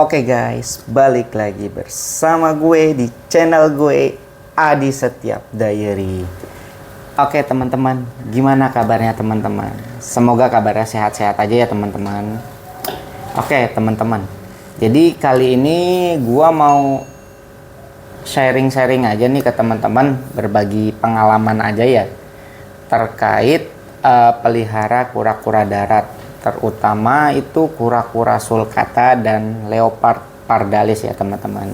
Oke guys, balik lagi bersama gue di channel gue Adi Setiap Diary. Oke teman-teman, gimana kabarnya teman-teman? Semoga kabarnya sehat-sehat aja ya teman-teman. Oke teman-teman, jadi kali ini gue mau sharing-sharing aja nih ke teman-teman, berbagi pengalaman aja ya terkait pelihara kura-kura darat, terutama itu kura-kura sulcata dan leopard pardalis ya teman-teman.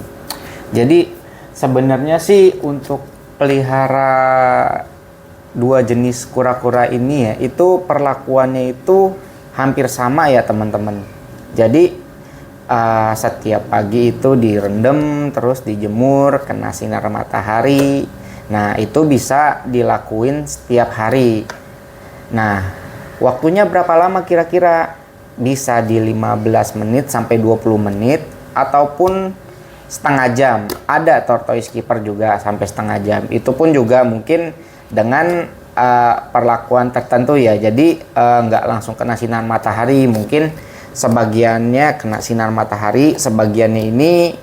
Jadi sebenarnya sih untuk pelihara dua jenis kura-kura ini ya, itu perlakuannya itu hampir sama ya teman-teman. Jadi setiap pagi itu direndam, terus dijemur, kena sinar matahari. Nah itu bisa dilakuin setiap hari. Nah, waktunya berapa lama kira-kira? Bisa di 15 menit sampai 20 menit ataupun setengah jam. Ada tortoise keeper juga sampai setengah jam. Itu pun juga mungkin dengan perlakuan tertentu ya. Jadi nggak langsung kena sinar matahari. Mungkin sebagiannya kena sinar matahari, sebagiannya ini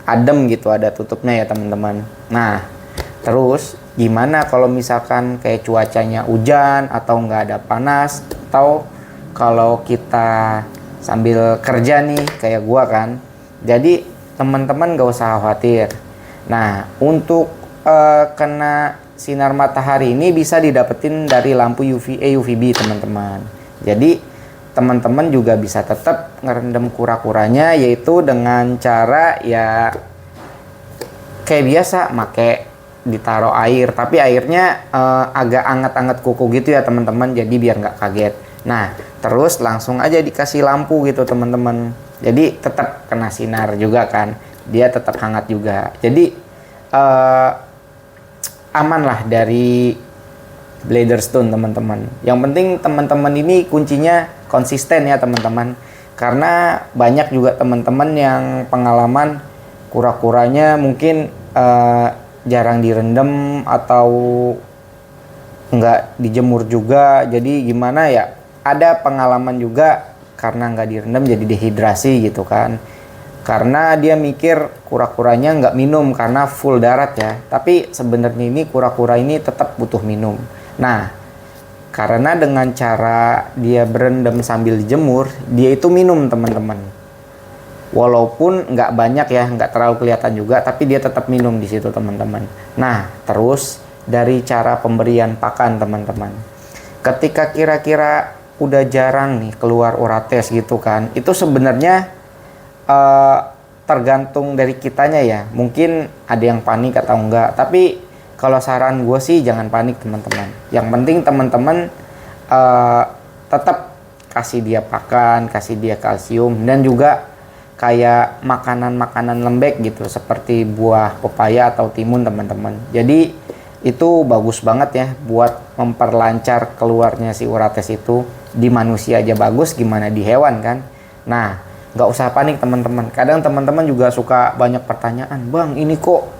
adem gitu, ada tutupnya ya teman-teman. Nah, terus gimana kalau misalkan kayak cuacanya hujan atau nggak ada panas, atau kalau kita sambil kerja nih kayak gua kan. Jadi teman-teman nggak usah khawatir. Nah untuk kena sinar matahari ini bisa didapetin dari lampu UVA UVB teman-teman. Jadi teman-teman juga bisa tetap ngerendam kura-kuranya, yaitu dengan cara ya kayak biasa, make ditaruh air, tapi airnya agak anget-anget kuku gitu ya teman-teman, jadi biar nggak kaget. Nah terus langsung aja dikasih lampu gitu teman-teman, jadi tetap kena sinar juga kan, dia tetap hangat juga. Jadi aman lah dari Bladderstone teman-teman. Yang penting teman-teman ini kuncinya konsisten ya teman-teman, karena banyak juga teman-teman yang pengalaman kura-kuranya mungkin jarang direndam atau nggak dijemur juga. Jadi gimana ya, ada pengalaman juga karena nggak direndam jadi dehidrasi gitu kan, karena dia mikir kura-kuranya nggak minum karena full darat ya, tapi sebenarnya ini kura-kura ini tetap butuh minum. Nah karena dengan cara dia berendam sambil dijemur, dia itu minum teman-teman. Walaupun nggak banyak ya, nggak terlalu kelihatan juga, tapi dia tetap minum di situ teman-teman. Nah terus dari cara pemberian pakan teman-teman, ketika kira-kira udah jarang nih keluar urates gitu kan, itu sebenarnya tergantung dari kitanya ya. Mungkin ada yang panik atau enggak, tapi kalau saran gue sih jangan panik teman-teman. Yang penting teman-teman tetap kasih dia pakan, kasih dia kalsium, dan juga kayak makanan-makanan lembek gitu, seperti buah pepaya atau timun teman-teman. Jadi itu bagus banget ya buat memperlancar keluarnya si urates itu. Di manusia aja bagus, gimana di hewan kan. Nah nggak usah panik teman-teman. Kadang teman-teman juga suka banyak pertanyaan, bang ini kok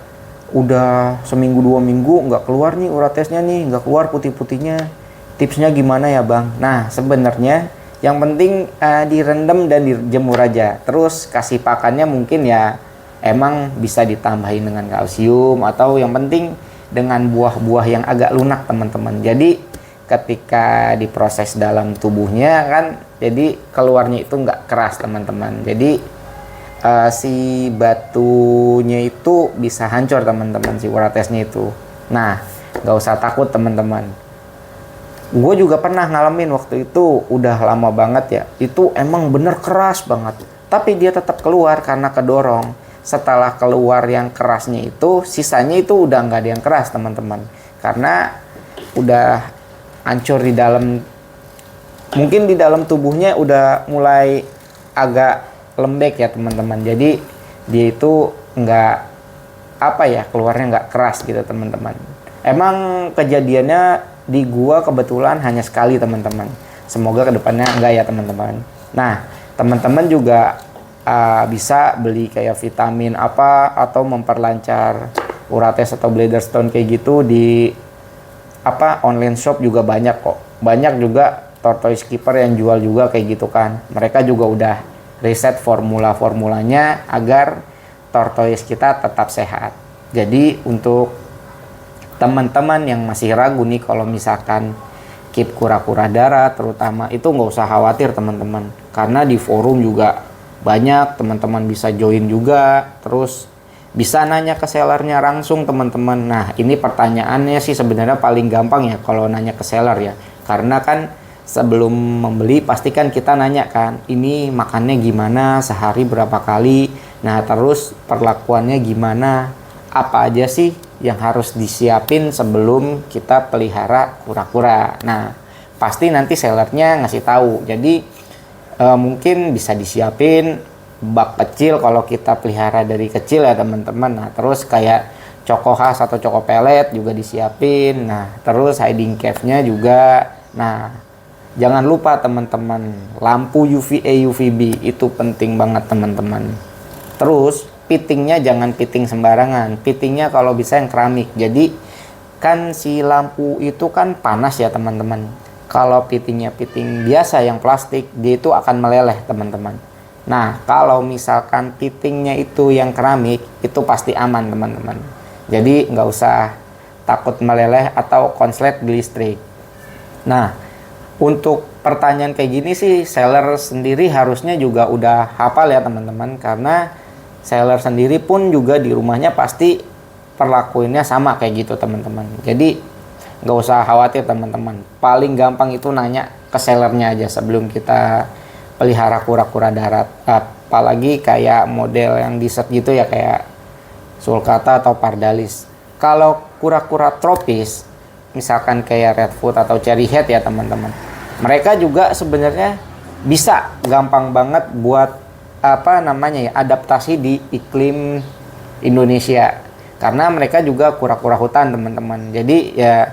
udah seminggu 2 minggu nggak keluar nih uratesnya nih, nggak keluar putih-putihnya, tipsnya gimana ya bang? Nah sebenarnya yang penting direndam dan dijemur aja. Terus kasih pakannya mungkin ya emang bisa ditambahin dengan kalsium, atau yang penting dengan buah-buah yang agak lunak teman-teman. Jadi ketika diproses dalam tubuhnya kan, jadi keluarnya itu nggak keras teman-teman. Jadi si batunya itu bisa hancur teman-teman, si uratesnya itu. Nah nggak usah takut teman-teman. Gue juga pernah ngalamin waktu itu, udah lama banget ya, itu emang bener keras banget, tapi dia tetap keluar karena kedorong. Setelah keluar yang kerasnya itu, sisanya itu udah nggak ada yang keras teman-teman, karena udah hancur di dalam, mungkin di dalam tubuhnya udah mulai agak lembek ya teman-teman. Jadi dia itu nggak apa ya, keluarnya nggak keras gitu teman-teman. Emang kejadiannya di gua kebetulan hanya sekali teman-teman. Semoga kedepannya enggak ya teman-teman. Nah teman-teman juga bisa beli kayak vitamin apa atau memperlancar urates atau Bladderstone kayak gitu di online shop juga banyak kok. Banyak juga tortoise keeper yang jual juga kayak gitu kan. Mereka juga udah riset formula-formulanya agar tortoise kita tetap sehat. Jadi untuk teman-teman yang masih ragu nih kalau misalkan keep kura-kura darah terutama, itu nggak usah khawatir teman-teman, karena di forum juga banyak teman-teman bisa join juga, terus bisa nanya ke sellernya langsung teman-teman. Nah ini pertanyaannya sih sebenarnya paling gampang ya kalau nanya ke seller ya, karena kan sebelum membeli pasti kan kita nanya kan, ini makannya gimana, sehari berapa kali, nah terus perlakuannya gimana, apa aja sih yang harus disiapin sebelum kita pelihara kura-kura. Nah pasti nanti sellernya ngasih tahu. Jadi mungkin bisa disiapin bak kecil kalau kita pelihara dari kecil ya teman-teman. Nah terus kayak coko khas atau coko pelet juga disiapin. Nah terus hiding cave-nya juga. Nah jangan lupa teman-teman, lampu UVA UVB itu penting banget teman-teman. Terus fittingnya jangan fitting sembarangan, fittingnya kalau bisa yang keramik. Jadi kan si lampu itu kan panas ya teman-teman. Kalau fittingnya fitting biasa yang plastik, dia itu akan meleleh teman-teman. Nah kalau misalkan fittingnya itu yang keramik, itu pasti aman teman-teman. Jadi nggak usah takut meleleh atau konslet di listrik. Nah untuk pertanyaan kayak gini sih seller sendiri harusnya juga udah hafal ya teman-teman, karena seller sendiri pun juga di rumahnya pasti perlakuinnya sama kayak gitu teman-teman. Jadi nggak usah khawatir teman-teman. Paling gampang itu nanya ke sellernya aja sebelum kita pelihara kura-kura darat. Apalagi kayak model yang di set gitu ya, kayak sulcata atau pardalis. Kalau kura-kura tropis, misalkan kayak redfoot atau cherry head ya teman-teman, mereka juga sebenarnya bisa gampang banget buat adaptasi di iklim Indonesia, karena mereka juga kura-kura hutan teman-teman. Jadi ya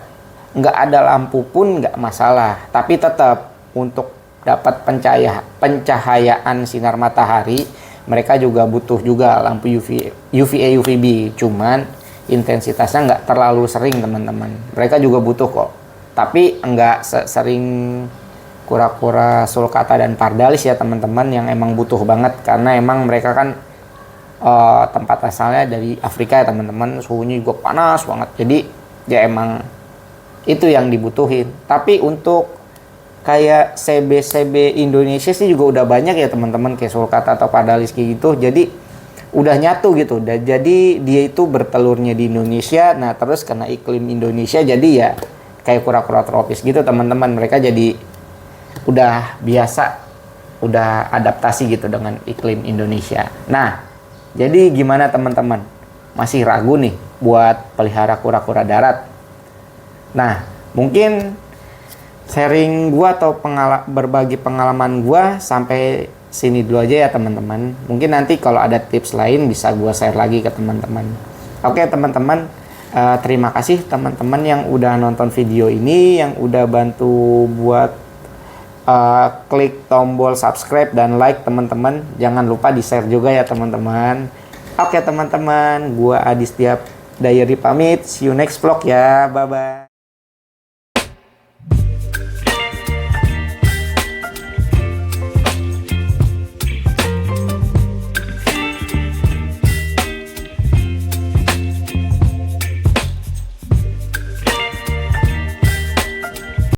nggak ada lampu pun nggak masalah, tapi tetap untuk dapat pencahayaan sinar matahari mereka juga butuh juga lampu UVA UVB, cuman intensitasnya nggak terlalu sering teman-teman. Mereka juga butuh kok, tapi nggak sering kura-kura sulcata dan pardalis ya teman-teman, yang emang butuh banget karena emang mereka kan tempat asalnya dari Afrika ya teman-teman, suhunya juga panas banget. Jadi ya emang itu yang dibutuhin. Tapi untuk kayak CB Indonesia sih juga udah banyak ya teman-teman, kayak sulcata atau pardalis kayak gitu. Jadi udah nyatu gitu. Jadi dia itu bertelurnya di Indonesia. Nah terus karena iklim Indonesia jadi ya kayak kura-kura tropis gitu teman-teman. Mereka jadi udah biasa, udah adaptasi gitu dengan iklim Indonesia. Nah, jadi gimana teman-teman? Masih ragu nih buat pelihara kura-kura darat? Nah, mungkin sharing gua atau berbagi pengalaman gua sampai sini dulu aja ya teman-teman. Mungkin nanti kalau ada tips lain bisa gua share lagi ke teman-teman. Oke teman-teman, terima kasih teman-teman yang udah nonton video ini, yang udah bantu buat klik tombol subscribe dan like teman-teman. Jangan lupa di share juga ya teman-teman. Oke teman-teman, gua Adi Setiap Diary pamit. See you next vlog ya, bye bye.